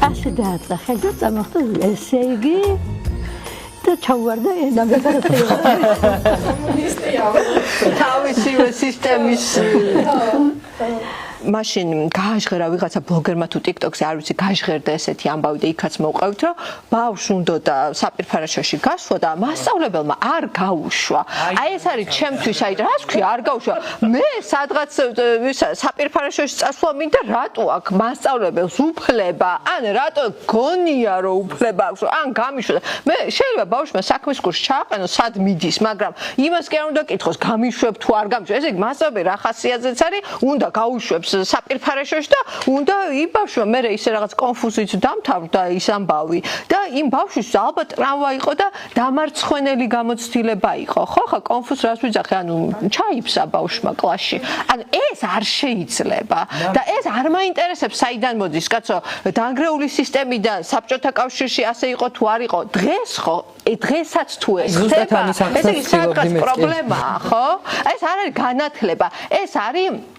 ასე დააწყდა ხელი და წამოხდა, ესე იგი და ჩავარდა ენა მეგობრებო. თავისივე სისტემის მაშინ გააჟღერა ვიღაცა ბლოგერმა თუ TikTok-ზე არ ვიცი გააჟღერდა ესეთი ამბავი და იქაც მოვყევით რომ ბავშვს უნდა და საპირფარეშოში გასვლა და მასწავლებელმა არ გაუშვა. აი ეს არის ჩემთვის აი რას ქვია არ გაუშვა. მე სადღაც საპირფარეშოში წასვლა მინდა რატო აქ მასწავლებელს უფლება ან რატო გონია რომ უფლება აქვს ან გამიშვა. მე შეიძლება ბავშვმა საქმის კურსს ჩააყენოს სად მიდის მაგრამ იმას კი არ უნდა კითხოს გამიშვებ თუ არ გამიშვებ. ესე იგი მასწავლებელი რა ხასიათზეც არის უნდა გაუშვებს საპირფარეშოში და უნდა იმ ბავშვმა მე ისე რაღაც კონფუზით დამთავრდა ის ამბავი და იმ ბავშვის ალბათ ტრავმა იყო და დამარცხვენელი გამოცდილება იყო ხო ხა კონფუზ რას ვიძახე ანუ ჩაიფსა ბავშვმა კლასში ან ეს არ შეიძლება და ეს არ მაინტერესებს საიდან მოდის კაცო დანგრეული სისტემიდან საბჭოთა კავშირში ასე იყო თუ არ იყო დღეს ხო დღესაც თუ ეს ხდება ესე იგი საკაც პრობლემაა ხო ეს არ არის განათლება ეს არის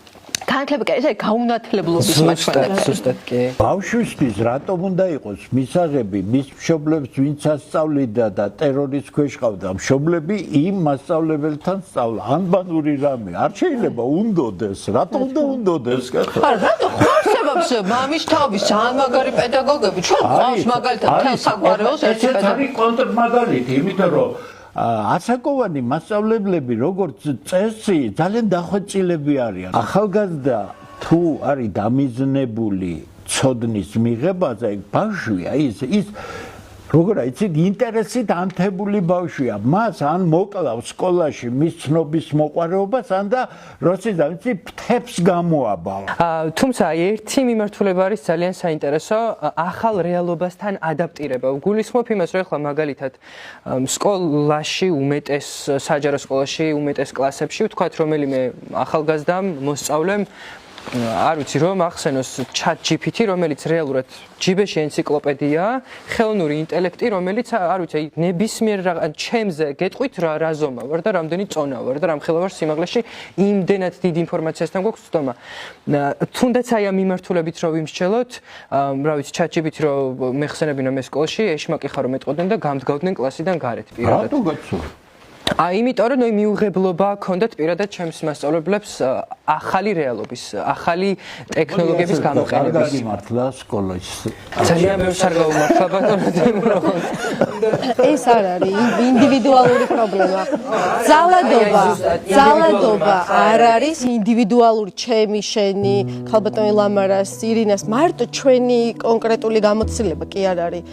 განათლება ესე გაუნათლებლობის მაჩვენებელი. ზუსტად კი. ბავშვისთვის რატომ უნდა იყოს მისაღები მის მშობლებს ვინც ასწავლიდა და ტერორის ქვეშ ყავდა მშობლები იმ მასწავლებელთან სწავლა ანბანური რამე არ შეიძლება უნდოდეს რატომ უნდა უნდოდეს კაცო არა რატო ხარსებობს მამის თავი ძალიან მაგარი პედაგოგები ჩვენ ყავს მაგალითად თელ საგვარეულოს ერთი პედაგოგი არის კონტრმაგალითი იმიტომ რომ ასაკოვანი მასწავლებლები როგორც წესი ძალიან დახვეწილები არიან. ახალგაზრდა თუ არის დამიზნებული ცოდნის მიღებაზე, ბავშვია ის როგორ იცით ინტერესით ანთებული ბავშვია. მას ან მოკლავს სკოლაში მის ცნობის მოყვარეობას, ან და როცა ვიცი ფთებს გამოაბავა. თუმცა ერთი მიმართულება არის ძალიან საინტერესო, ახალ რეალობასთან ადაპტირება. გულისხმობ იმას, რომ ახლა მაგალითად სკოლაში უმეტეს საჯარო სკოლაში უმეტეს კლასებში ვთქვათ, რომელიმე ახალგაზრდამ მოსწავლემ არ ვიცი რომ ახსენოს ChatGPT რომელიც რეალურად ჯიბეში ენციკლოპედიაა ხელოვნური ინტელექტი რომელიც არ ვიცი ნებისმიერ ჩემზე გეტყვით რა ზომა ვარ და რამდენი წონა ვარ და რამხელა ვარ სიმაღლეში იმდენად დიდ ინფორმაციასთან გვაქვს ცდომა თუნდაც აი ამ მიმართულებით რომ ვიმსჯელოთ რა ვიცი ChatGPT რომ მეხსენებინა მე სკოლაში ეშმაკი ხარო მეტყოდნენ და გამდგავდნენ კლასიდან გარეთ პირადად რატო გაცხოვ იმიტომ რომ მიუღებლობა ჰქონდათ პირადად ჩემს მასწავლებლებს ახალი რეალობის, ახალი ტექნოლოგიების გამოყენების. არ გამართლა სკოლაში. ძალიან ბევრს არ გაუმართლა ბატონო. ეს არ არის ინდივიდუალური პრობლემა. ძალადობა არ არის ინდივიდუალური ჩემი, შენი, ხალბატონი ლამარას, ირინას, მარტო ჩვენი კონკრეტული გამოცდილება კი არ არის.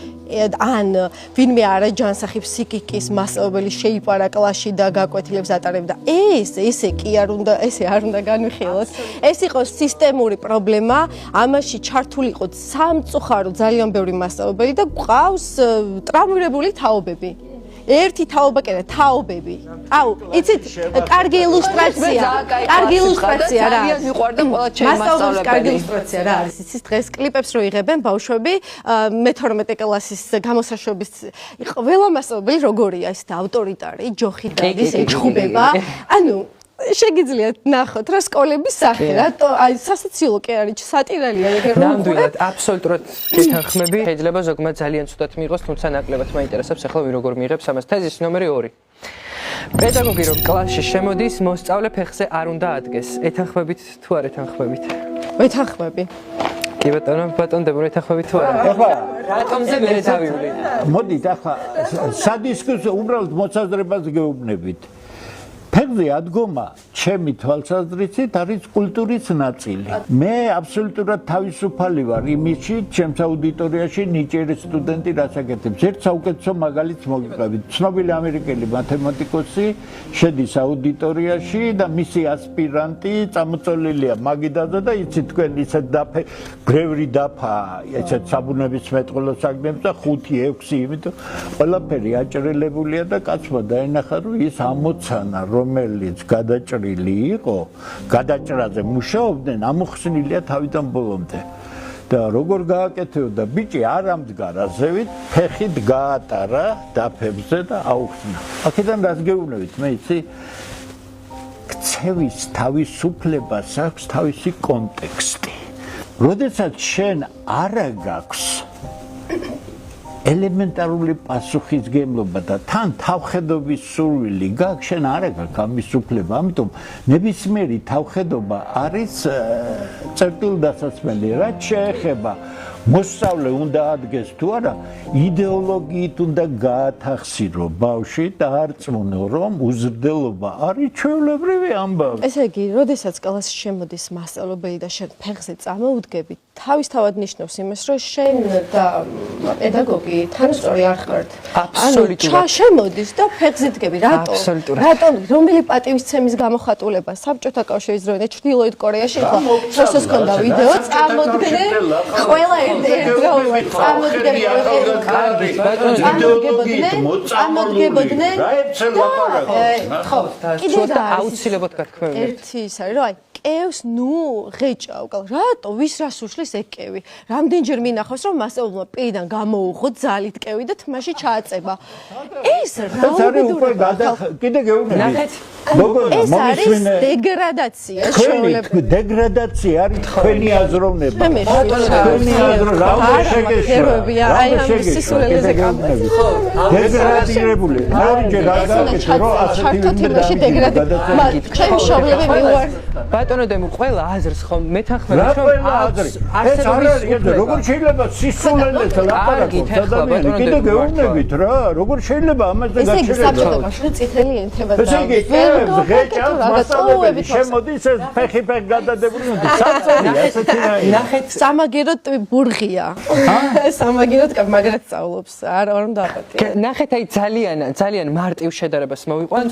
ან ვინმე არაჯანსაღი ფსიქიკის მასწავლებელი შეიპარა კლასში და გაკვეთილებს ატარებდა. ესე კი არ უნდა, ესე არ უნდა განვიხილოთ. ეს იყო სისტემური პრობლემა, ამაში ჩართული იყო სამწუხარო ძალიან ბევრი მასწავლებელი და გვყავს ტრავმირებული თაობები. ერთი თაობა კი არა, თაობები. აუ, იცით, კარგი ილუსტრაცია რა. ძალიან მიყვარდა ყველა ჩემი მასწავლებელი. კარგი ილუსტრაცია რა არის? იცით, დღეს კლიპებს რო იღებენ ბავშვები, მე-12 კლასის გამოსაშვების ყველა მასწავლებელი როგორია, ის ავტორიტარი, ჯოხი დადის, ეჩხუბება. ანუ შეგიძლიათ ნახოთ რა სკოლების სახე რატო აი სასოციალო კი არის სატირალია ეგ ნამდვილად აბსოლუტურად გეთანხმები შეიძლება ზოგმაც ძალიან ცუდად მიიღოს თუმცა ნაკლებად მაინტერესებს ახლა ვინ როგორ მიიღებს ამას თეზის ნომერი 2 პედაგოგი რომ კლასში შემოდის მოსწავლე ფეხზე არ უნდა ადგეს ეთანხმებით თუ არ ეთანხმებით ვეთანხმები კი ბატონ დებორ ეთანხმებით თუ არა ახლა რატომზე მე დავივლი მოდით ახლა სადისკუსიო უბრალოდ მოწაზრებას გეუბნებით ფეხზე ადგომა ჩემი თვალსაზრისით არის კულტურის ნაწილი. მე აბსოლუტურად თავისუფალი ვარ იმისში, ჩემს აუდიტორიაში ნიჭიერი სტუდენტი რაც აკეთებს. ერთ საუკეთესო მაგალითს მოგიყვებით. ცნობილი ამერიკელი მათემატიკოსი შედის აუდიტორიაში და მისი ასპირანტი წამოწოლილია მაგიდაზე და იცით თქვენ ისეთ გრევრი დაფა, ესეთ საბუნებისმეტყველო საგნებს და 5-6, იმიტომ ყველაფერი აჭრელებულია და კაცმა დაენახა რომ ის ამოცანა რომელიც გადაჭრილი იყო, გადაჭრაზე მუშაობდნენ, ამოხსნილია თავიდან ბოლომდე. და როგორ გააკეთებდა ბიჭი არ ამდგარა ზევით, ფეხით გაატარა დაფებზე და აუხსნა. აქედან რას გეუბნებით, მე იცი? ქცევის თავისუფლებას აქვს თავისი კონტექსტი. როდესაც შენ არა გაქვს ელემენტარული პასუხისგებლობა და თან თავხედობის სურვილი გაქვს, შენ არ აქვს ამის უფლება, ამიტომ ნებისმიერი თავხედობა არის წერტილდასასმელი, რაც შეეხება მოსწავლე უნდა ადგეს თუ არა, იდეოლოგიით უნდა გაათახსირო ბავშვი და არ წმუნო, რომ უზრდელობა არის ჩვეულებრივი ამბავი. ესე იგი, როდესაც კლასში შემოდის მასწავლებელი და შენ ფეხზე წამოუდგები, თავისთავად ნიშნავს იმას, რომ შენ და პედაგოგი თანასწორი არ ხართ. აბსოლუტურად. შემოდის და ფეხზე დგები. აბსოლუტურად. რატომ? რომელი პატივისცემის გამოხატულება? საბჭოთა კავშირის დროინდ ჩრდილოეთ კორეაში ხო შესოს ქონდა ვიდეო, წამოდგნენ ყველა ერთდროულად წამოდგებოდნენ. ხო, კიდე აუცილებლად გათქმევია. ერთი ის არის, რომ აი კევს, ღეჭა უკალ. რატო ვის რას უშლის ეკევი? რამდენჯერ მინახავს, რომ მასწავლებელმა პირიდან გამოუღო ძალით კევი და თმაში ჩააწება. ეს კიდე გეუბნები. ნახეთ, ეს არის დეგრადაცია, ჩვენი დეგრადაცია არის თქვენი აზროვნება. თქვენი აზროვნება გეროებია, აი ამ სისულელეზე კამპანი. დეგრადირებული. ორჯერ არ გააკეთე, რომ ასეთი ჩარტოთილოში დეგრადაცია. ჩემი შობლები მიუვარ. ბატონო დემო ყველა აზრს ხომ მეთანხმები რა ყველა აზრი? ეს არ არის, როგორ შეიძლება სისულელეს ლაპარაკობს ადამიანი? კიდე გეუბნებით რა, როგორ შეიძლება ამაზე გაჩერება? ესე იგი საბჭოთა კავშირი წითელი ენთება და ესე იგი ღეჭას მასწავლებელი შემოდის ეს ფეხი გადადებული საწოლი ასეთი რაი. ნახეთ სამაგეროდ ბურღია. სამაგეროდ მაგრად სწავლობს. არ უნდა აპატია. ნახეთ აი ძალიან მარტივ შედარებას მოვიყვანთ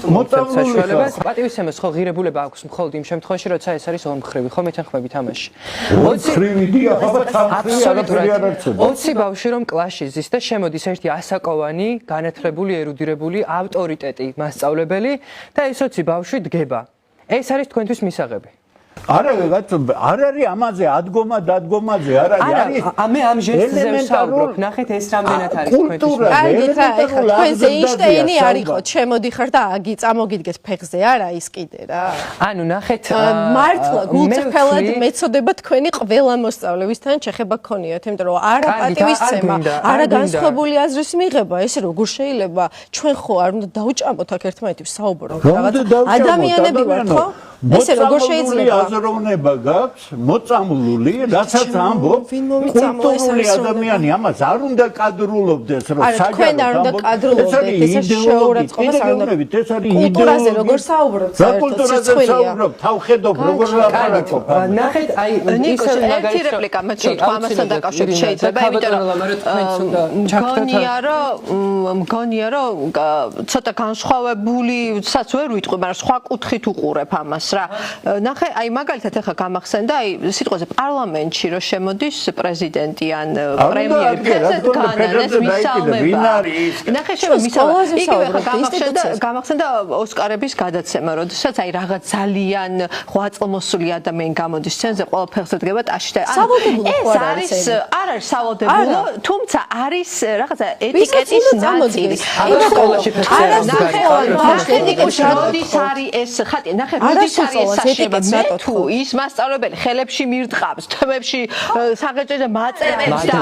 საშუალებას. პატივისცემას ხო ღირებულება აქვს მხოლოდ იმ შემთხვევაში, როცა ეს არის ორმხრივი, ხო მეთანხმები თამაში. 20 ბავშვი რომ კლასში ზის და შემოდის ერთი ასაკოვანი, განათლებული, ერუდირებული, ავტორიტეტი მასწავლებელი და ეს 20 ბავშვი დგება. ეს არის თქვენთვის მისაღები. არა არის ამაზე დადგომაზე არ არის. მე ამ ჟესტზე ვსაუბრობ. ნახეთ ეს რამდენად არის თქვენთვის. კარგით რა, ეხლა თქვენზე ინშტეინი არ იყო, შემოდიხარ და აგი წამოგიდგეთ ფეხზე, არა ის კიდე რა. ანუ ნახეთ მართლა გულწრფელად მეწოდება თქვენი ყველა მოსწავლეებისთან შეხება გქონიათ, იმიტომ რომ არა პატივისცემა, არა განსხვავებული აზრის მიღება, ეს როგორ შეიძლება? ჩვენ ხო არ უნდა დაუჭამოთ აქ ერთმანეთი ვსაუბრობთ რაღაც ადამიანები ვართ ხო? ესე როგორ შეიძლება? აზროვნება გაქვს, მოწამლული, რასაც ამბობ, კულტურული ადამიანი ამას არ უნდა კადრულობდეს, რომ თქვენ არ უნდა კადრულობდეთ, ეს შეურაცხყოფას არ უნდა. ეს არის კულტურაზე როგორ საუბრობთ? კულტურაზე საუბრობ, თავხედობ, როგორ ლაპარაკობ. ნახეთ, აი ერთი რეპლიკა მე თქვა ამასთან დაკავშირებით შეიძლება, იმიტომ რომ მგონია რომ ცოტა განსხვავებულისაც ვერ ვიტყვი, მაგრამ სხვა კუთხით უყურებ ამას რა. ნახე, აი მაგალითად ახლა გამახსენდა, აი სიტყვაზე პარლამენტში რო შემოდის პრეზიდენტი ან პრემიერი ფეხზე განანეს მისალმება. ნახე, შემომისალმება. იგივე ახლა გამახსენდა ოსკარების გადაცემა, როდესაც აი რაღაც ძალიან ღვაწლმოსული ადამიანი გამოდის სცენაზე, ყველა ფეხზე დგება ტაში და ეს არ არის სავალდებულო, თუმცა არის რაღაცა ეტიკეტის ნაწილი. სკოლაში ფეხზე როდის არის ეს ხატი, ნახე, როდის არის ეს საშება მე თუ ის მასწავლებელი ხელებში მირტყავს, თმებში საღეჭეზე მაწერებს და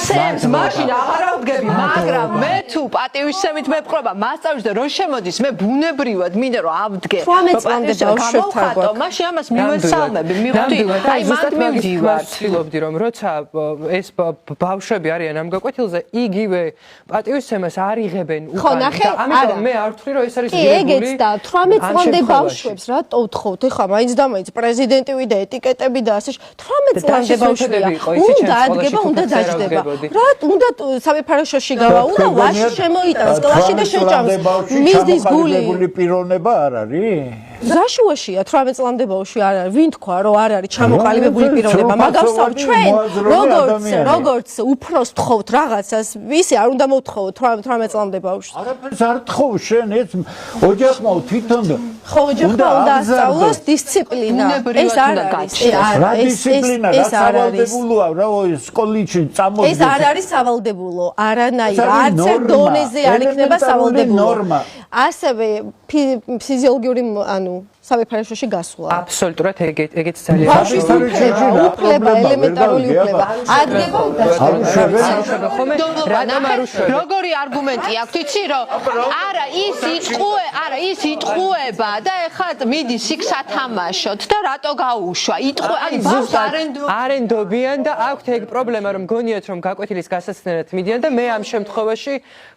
ცემს, მაშინ აღარ ავდგები, მაგრამ მე თუ პატივისცემით მეპყრობა მასწავლებელს და რო შემოდის, მე ბუნებრივად მინდა რომ ავდგე. 18 წლამდე ბავშვებთან გვაქვს. მაშინ ამას მივესალმები, მივხვდი, აი მანდ მივდივარ. ვცდილობდი რომ როცა ეს ბავშვები არიან ამ გაკვეთილზე, იგივე პატივისცემას არ იღებენ უკან და ამიტომ მე არ ვთვლი რომ ეს არის ღირებული. ეგეც და 18 წლამდე ბავშვებს რატო ვთხოვთ? ეხლა მაინც და მაინც პრეზიდენტივი და ეტიკეტები და ასე 18 წლამდე ბავშვია. უნდა ადგება, უნდა დაждდება. რა უნდა სამეფარაშოში გავა, უნდა ვაში შემოიტანს კლასში და შეჭამს. მისდის გული. პიროვნება არ არის? ზაშუაშია 18 წლამდე ბავშვი არ არის. ვინ თქვა რომ არ არის ჩამოყალიბებული პიროვნება? მაგავსავ ჩვენ როგორც უფროს თხოვთ რაღაცას, ისი არ უნდა მოვთხოვოთ 18 წლამდე ბავშვს. არაფერს არ თხოვ შენ ეს ოჯახმა თვითონ ხო ოჯახმა უნდა ასწავლოს დისციპლინა. ეს არ არის. რა დისციპლინა, რა სავალდებულოა, რა სკოლაში წამოდი. ეს არ არის სავალდებულო. არანაირ არც ერთ დონეზე არ იქნება სავალდებულო. ასევე ფიზიოლოგიური ანუ საფეხაშოში გასვლა. აბსოლუტურად ეგეც ძალიან ბავშვის უფლება, ელემენტარული უფლება. ადგება როგორი არგუმენტი აქვს, იცი რომ არა ის იტყუება და ეხლა მიდის იქ სათამაშოთ და რატო გაუშვა? იტყუე, აი ბავშვს არენდობიან და აქვთ ეგ პრობლემა რომ გონიათ რომ გაკვეთილის გასაცდენად მიდიან და მე ამ შემთხვევაში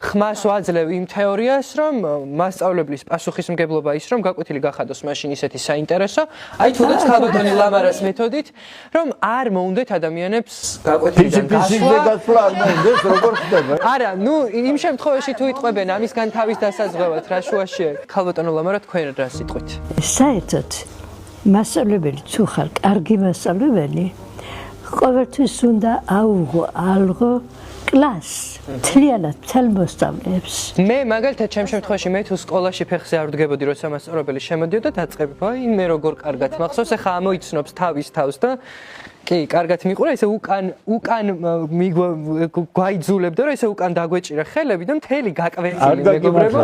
ხმას ვაძლევ იმ თეორიას რომ მასწავლებლის პასუხისმგებლობა ის რომ გაკვეთილი გახადოს მაშინ ისეთი საინტერესო აი თუნდაც ქალბატონი ლამარას მეთოდით რომ არ მოუნდეთ ადამიანებს გაკვეთილიდან გასვლა არ მოუნდეს როგორ ხდება არა ნუ იმ შემთხვევაში თუ იტყვებენ ამისგან თავის დასაზღვევად რა შუაშია ქალბატონო ლამარა თქვენ რა სიტყვით საერთოდ მასწავლებელი თუ ხარ კარგი მასწავლებელი ყოველთვის უნდა აუღო ალღო კლასს თლიანად მთელ მოსწავლეებს მე მაგალითად ჩემ შემთხვევაში მე თუ სკოლაში ფეხზე არ ვდგებოდი როცა მასწავლებელი შემოდიოდა დაწყები ვაი მე როგორ კარგად მახსოვს ახლა ამოიცნობს თავის თავს და კი კარგად მიყურა ესე უკან გვაიძულებდა რომ ესე უკან დაგვეჭირა ხელები და მთელი გაკვეთილი მეგობრებო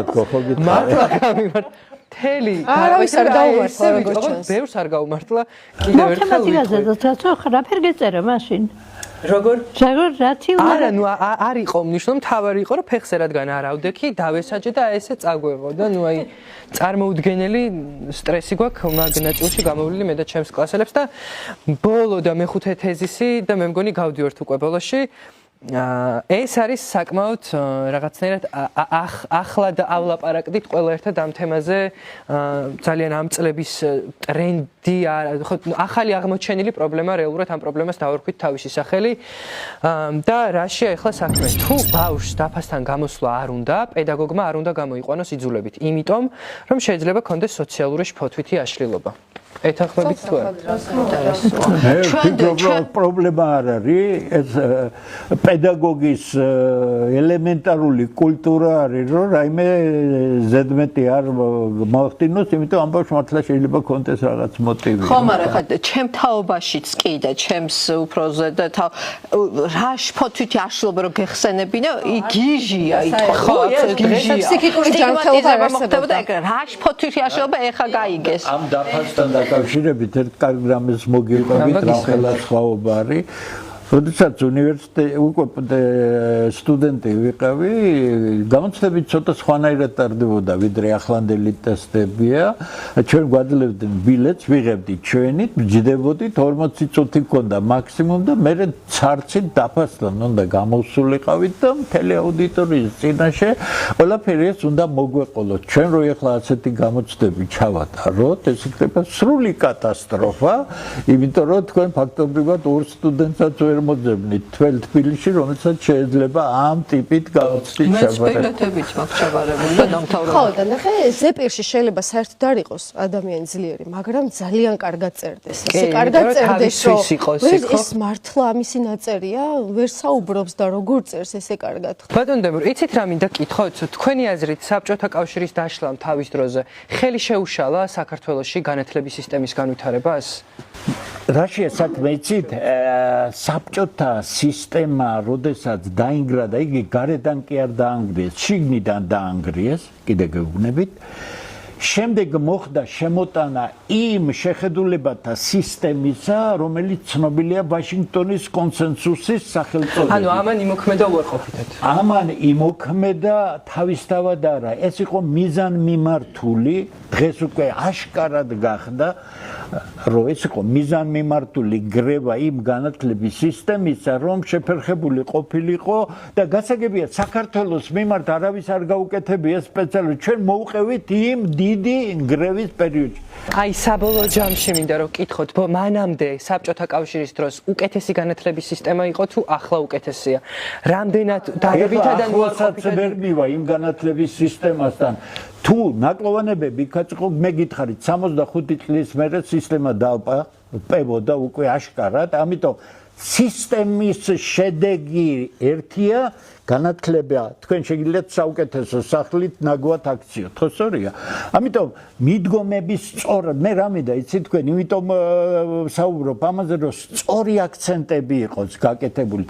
მართლა გამიმართ მთელი არავის არ გაუმართლა როგორც ჩანს ბევრს არ გაუმართლა კიდევ ერთხელ მათემატიკაზე რაფერ გეწერა მაშინ როგორ რათი არა ნუ არ იყო მნიშვნელოვანი თავარი იყო რომ ფეხზე რადგან არ ავდექი დავესაჯე და ესე წაგვეღო და ნუ აი წარმოუდგენელი სტრესი გვაქვს მაგ ნაწილში გამოვლილი მე და ჩემს კლასელებს და ბოლო და მეხუთე თეზისი და მე მგონი გავდივართ უკვე ბოლოში ეს არის საკმაოდ რაღაცნაირად ახლა დაავლაპარაკდით ყველა ერთად ამ თემაზე ძალიან ამ წლების ტრენდი ხო ახალი აღმოჩენილი პრობლემა რეალურად ამ პრობლემას დავარქვით თავისი სახელი და რაშია ახლა საქმე თუ ბავშვს დაფასთან გამოსვლა არ უნდა პედაგოგმა არ უნდა გამოიყვანოს იძულებით იმიტომ რომ შეიძლება კონდეს სოციალური შფოთვითი აშლილობა ეთანხმებით თუ არა პრობლემა არ არის ეს პედაგოგის ელემენტარული კულტურა არის რომ რაიმე ზედმეტი არ მოახდინოს იმიტომ ამ ბავშვს მართლა შეიძლება კონდეს რაღაც მოტივი ხო მაგრამ ხა ჩემ თაობაშიც კი და ჩემს უფროზე და რა შფოთვითი აშლილობა რომ გეხსენებინა გიჟია ითქვა ხო გიჟია ფსიქიკური ჯანმრთელობა არ მოხდებოდა ეგ რა შფოთვითი აშლილობა ეხა გაიგეს ამ დაფასთან დაკავშირებით ერთ კარგ რამეს მოგიყვებით რა ხელა სხვაობა არის როდესაც უნივერსიტეტი უკვე სტუდენტი ვიყავი, გამოცდები ცოტა სხვანაირად ტარდებოდა, ვიდრე ახლანდელი ტესტებია. ჩვენ გვაძლევდნენ ბილეთს, ვიღებდით ჩვენით, ვჯდებოდით 40 წუთი ქონდა მაქსიმუმ და მე ცარცით დაფასთან უნდა გამოსულიყავით და მთელი აუდიტორიის წინაშე ყველაფერი ეს უნდა მოგვეყოლოთ. ჩვენ რო ეხლა ასეთი გამოცდები ჩავატაროთ, ეს იქნება სრული კატასტროფა, იმიტომ რომ თქვენ ფაქტობრივად ორ სტუდენტსაც ვერ მოძებნით თვალ თბილისში, რომელსაც შეიძლება ამ ტიპით გამოცდით ჩაბარებულ. მეც მაგჩაბარებული და დამთავრებული. ხო, და ნახე, ზეპირში შეიძლება საერთოდ არ იყოს ადამიანი ძლიერი, მაგრამ ძალიან კარგად წერდეს. ესე კარგად წერდეს, რომ ეს მართლა ამისი ნაწერია, ვერ საუბრობს და როგორ წერს ესე კარგად. ბატონ დებურ, იცით რა მინდა კითხოთ, თქვენი აზრით საბჭოთა კავშირის დაშლამ თავის დროზე ხელი შეუშალა საქართველოში განათლების სისტემის განვითარებას? რაშია საქმე იცით საბჭოთა სისტემა როდესაც დაინგრა და იგი გარედან კი არ დაანგრიეს შიგნიდან დაანგრიეს კიდე გეუბნებით შემდეგ მოხდა შემოტანა იმ შეხედულებათა სისტემისა რომელიც ცნობილია ვაშინგტონის კონსენსუსის სახელწოდებით ანუ ამან იმოქმედა უარყოფითად ამან იმოქმედა თავისთავად არა ეს იყო მიზანმიმართული დღეს უკვე აშკარად გახდა რომ ეს იყო მიზანმიმართული გრევა იმ განათლების სისტემისა, რომ შეფერხებული ყოფილიყო და გასაგებია საქართველოს მიმართ არავის არ გაუკეთებია სპეციალურად ჩვენ მოვყევით იმ დიდი გრევის პერიოდში. აი საბოლოო ჯამში მინდა რომ კითხოთ, მანამდე საბჭოთა კავშირის დროს უკეთესი განათლების სისტემა იყო თუ ახლა უკეთესია? რამდენად დადებითად უარყოფითად ვერ მივა იმ განათლების სისტემასთან თუ ნაკლოვანებები იქაც იყო მე გითხარით 65 წლის მერე სისტემა დაუპებოდა უკვე აშკარად ამიტომ სისტემის შედეგი ერთია განათლება თქვენ შეგიძლიათ საუკეთესო სახლით ნაგვათ აქციოთ ხო სწორია ამიტომ მიდგომების სწორად მე რა მინდა იცით თქვენ იმიტომ საუბრობ ამაზე რომ სწორი აქცენტები იყოს გაკეთებული